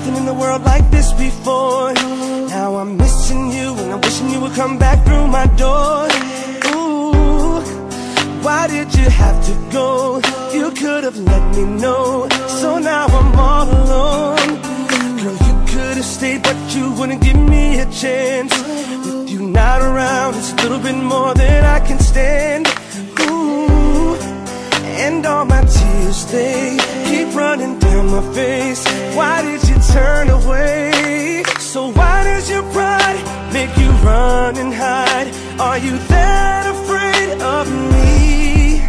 nothing in the world like this before. Now I'm missing you and I'm wishing you would come back through my door. Ooh, why did you have to go? You could have let me know. So now I'm all alone. Girl, you could have stayed, but you wouldn't give me a chance. With you not around, it's a little bit more than I can stand. Ooh, and all my tears, they keep running down my face. Why did you turn away? So why does your pride make you run and hide? Are you that afraid of me?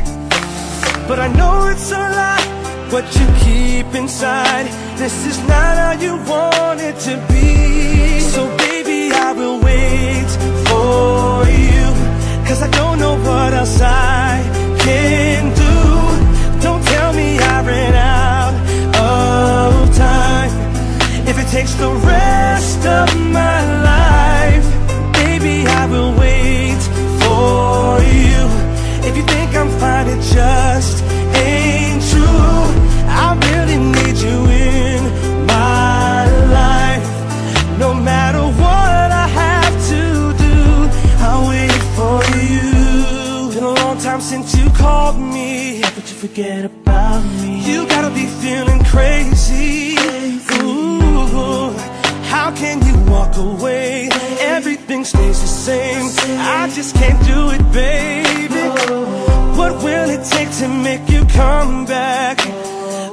But I know it's a lie, what you keep inside. This is not how you want it to be. So baby, I will wait for you, 'cause I don't know what else I can do. Don't tell me I ran out of time. If it takes the rest of my life, baby, I will wait for you. If you think I'm fine, it just ain't true. I really need you in my life. No matter what I have to do, I'll wait for you. Been a long time since you called me, but you forget about me. You gotta be feeling crazy. Ooh, how can you walk away? Everything stays the same. I just can't do it, baby. What will it take to make you come back?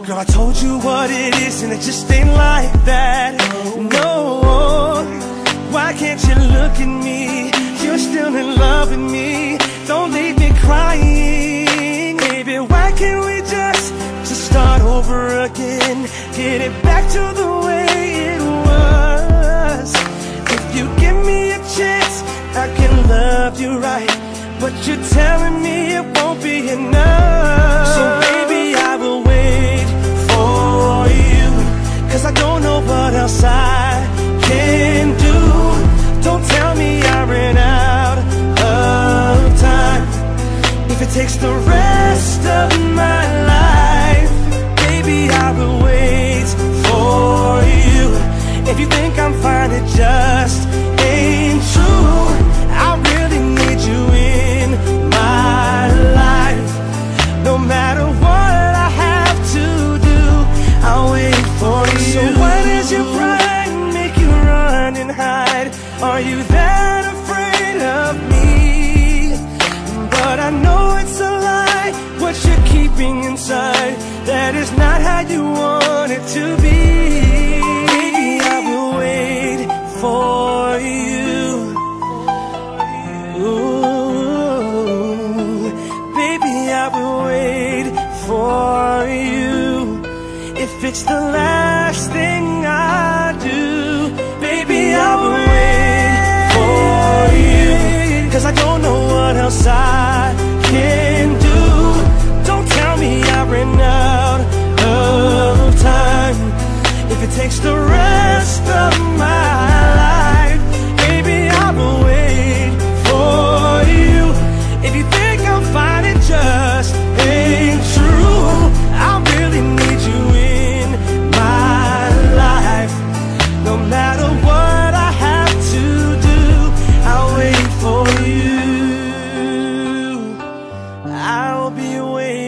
Girl, I told you what it is and it just ain't like that. No, why can't you look at me? You're still in love with me. Don't leave me crying, baby. Why can't we just start over again? Get it back to the way it was. If you give me a chance, I can love you right. But you're telling me it won't be enough. So baby, I will wait for you, 'cause I don't know what else I can do. Don't tell me I ran out of time. If it takes the rest of my life, baby, I will wait for you. If you think I'm fine, it just ain't true. I really need you in my life. No matter what I have to do, I'll wait for you. So why does your pride make you run and hide? Are you that afraid of me? But I know it's a lie, what you're keeping inside. That is not how you want it to be. Baby, I will wait for you. Ooh, baby, I will wait for you. If it's the last thing I do, baby, I will wait for you. 'Cause I don't know what else I can do. Don't tell me I ran out of time. If it takes the rest of my life, baby, I will wait for you. If you think I'm fine, it just ain't true. I really need you in my life. No matter what I have to do, I'll wait for you. I'll be waiting.